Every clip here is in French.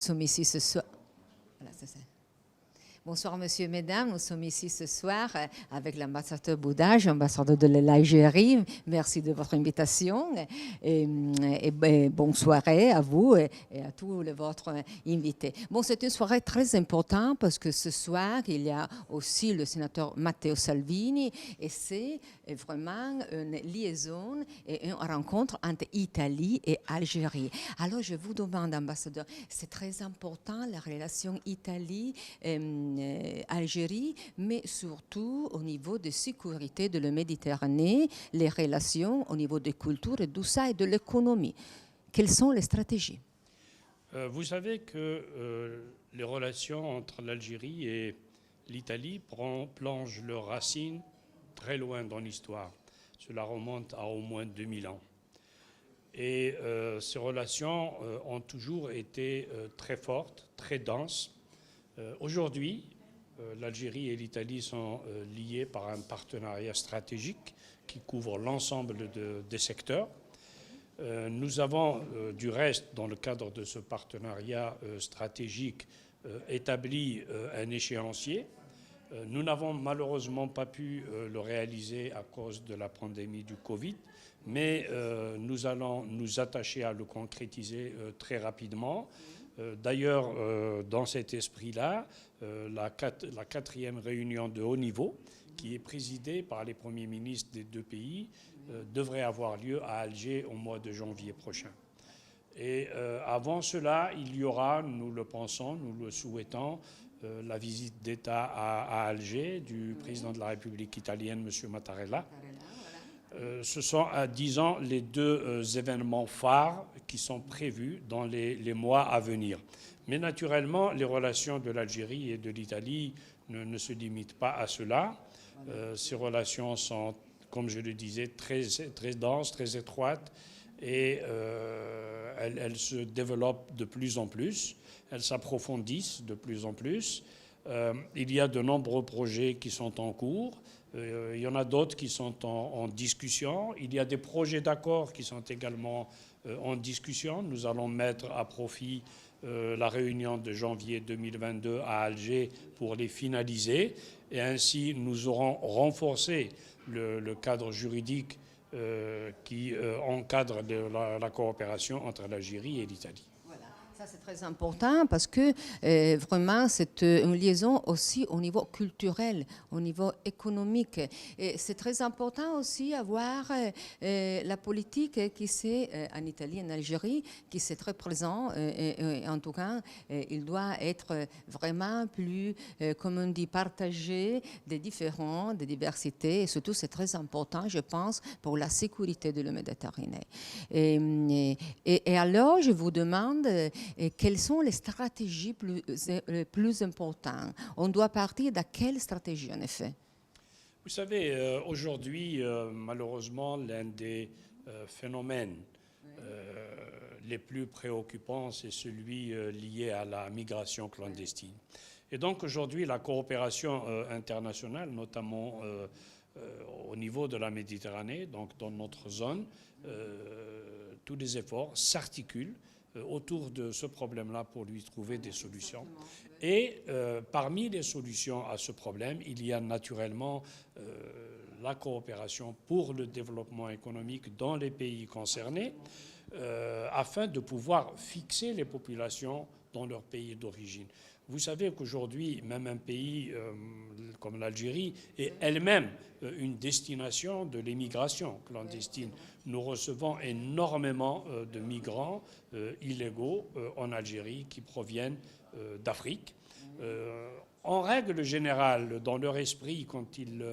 sommes ici ce soir. Voilà, c'est ça. Bonsoir, monsieur, mesdames. Nous sommes ici ce soir avec l'ambassadeur Boudage, ambassadeur de l'Algérie. Merci de votre invitation et bonne soirée à vous et à tous votre invités. Bon, c'est une soirée très importante parce que ce soir, il y a aussi le sénateur Matteo Salvini et c'est vraiment une liaison et une rencontre entre Italie et Algérie. Alors, je vous demande, ambassadeur, c'est très important la relation Italie-Algérie, mais surtout au niveau de sécurité de la Méditerranée, les relations au niveau des cultures et tout ça et de l'économie. Quelles sont les stratégies? Vous savez que les relations entre l'Algérie et l'Italie plongent leurs racines très loin dans l'histoire. Cela remonte à au moins 2000 ans. Et ces relations ont toujours été très fortes, très denses. Aujourd'hui, l'Algérie et l'Italie sont liées par un partenariat stratégique qui couvre l'ensemble des secteurs. Nous avons du reste, dans le cadre de ce partenariat stratégique, établi un échéancier. Nous n'avons malheureusement pas pu le réaliser à cause de la pandémie du Covid, mais nous allons nous attacher à le concrétiser très rapidement. D'ailleurs, dans cet esprit-là, la quatrième réunion de haut niveau, qui est présidée par les premiers ministres des deux pays, devrait avoir lieu à Alger au mois de janvier prochain. Et avant cela, il y aura, nous le pensons, nous le souhaitons, la visite d'État à Alger du président de la République italienne, M. Mattarella. Ce sont, disons, les deux événements phares qui sont prévus dans les mois à venir. Mais naturellement, les relations de l'Algérie et de l'Italie ne se limitent pas à cela. Ces relations sont, comme je le disais, très, très denses, très étroites et elles se développent de plus en plus, elles s'approfondissent de plus en plus. Il y a de nombreux projets qui sont en cours. Il y en a d'autres qui sont en discussion. Il y a des projets d'accord qui sont également en discussion. Nous allons mettre à profit la réunion de janvier 2022 à Alger pour les finaliser. Et ainsi, nous aurons renforcé le cadre juridique qui encadre la coopération entre l'Algérie et l'Italie. Ça, c'est très important parce que vraiment, c'est une liaison aussi au niveau culturel, au niveau économique. Et c'est très important aussi avoir la politique qui c'est en Italie, en Algérie, qui c'est très présent. Et en tout cas, il doit être vraiment plus, comme on dit, partagé des différents, des diversités. Et surtout, c'est très important, je pense, pour la sécurité de la Méditerranée. Et alors, je vous demande... Et quelles sont les stratégies plus importantes? On doit partir de quelle stratégie, en effet? Vous savez, aujourd'hui, malheureusement, l'un des phénomènes les plus préoccupants, c'est celui lié à la migration clandestine. Et donc, aujourd'hui, la coopération internationale, notamment au niveau de la Méditerranée, donc dans notre zone, tous les efforts s'articulent autour de ce problème-là pour lui trouver des solutions. Et parmi les solutions à ce problème, il y a naturellement la coopération pour le développement économique dans les pays concernés, afin de pouvoir fixer les populations dans leur pays d'origine. Vous savez qu'aujourd'hui, même un pays comme l'Algérie est elle-même une destination de l'immigration clandestine. Nous recevons énormément de migrants illégaux en Algérie qui proviennent d'Afrique. En règle générale, dans leur esprit, quand ils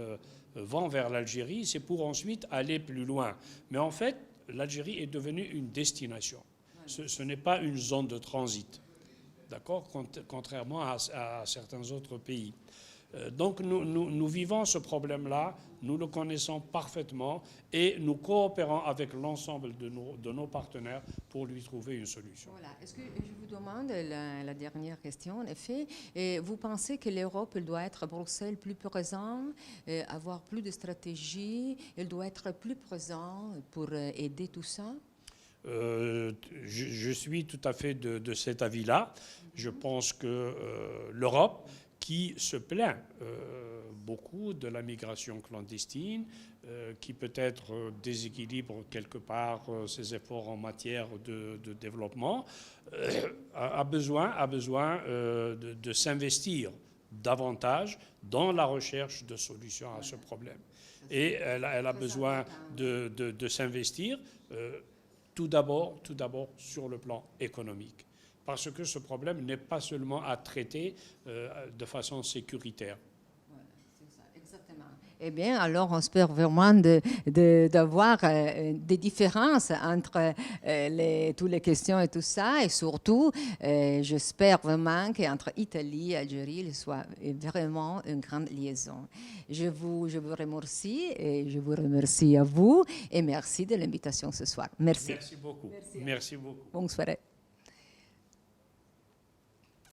vont vers l'Algérie, c'est pour ensuite aller plus loin. Mais en fait, l'Algérie est devenue une destination. Ce n'est pas une zone de transit. D'accord, contrairement à certains autres pays. Donc nous vivons ce problème-là, nous le connaissons parfaitement et nous coopérons avec l'ensemble de nos partenaires pour lui trouver une solution. Voilà. Est-ce que je vous demande la dernière question, en effet, vous pensez que l'Europe doit être, Bruxelles, plus présent, avoir plus de stratégies, elle doit être plus présent pour aider tout ça? Je suis tout à fait de cet avis-là. Je pense que l'Europe, qui se plaint beaucoup de la migration clandestine, qui peut-être déséquilibre quelque part ses efforts en matière de développement, a besoin de s'investir davantage dans la recherche de solutions à ce problème. Et elle a besoin de s'investir tout d'abord sur le plan économique. Parce que ce problème n'est pas seulement à traiter de façon sécuritaire. Voilà, c'est ça, exactement. Eh bien, alors on espère vraiment d'avoir des différences entre toutes les questions et tout ça. Et surtout, j'espère vraiment qu'entre Italie et Algérie, il soit vraiment une grande liaison. Je vous remercie et je vous remercie à vous. Et merci de l'invitation ce soir. Merci. Merci beaucoup. Merci beaucoup. Bonne soirée.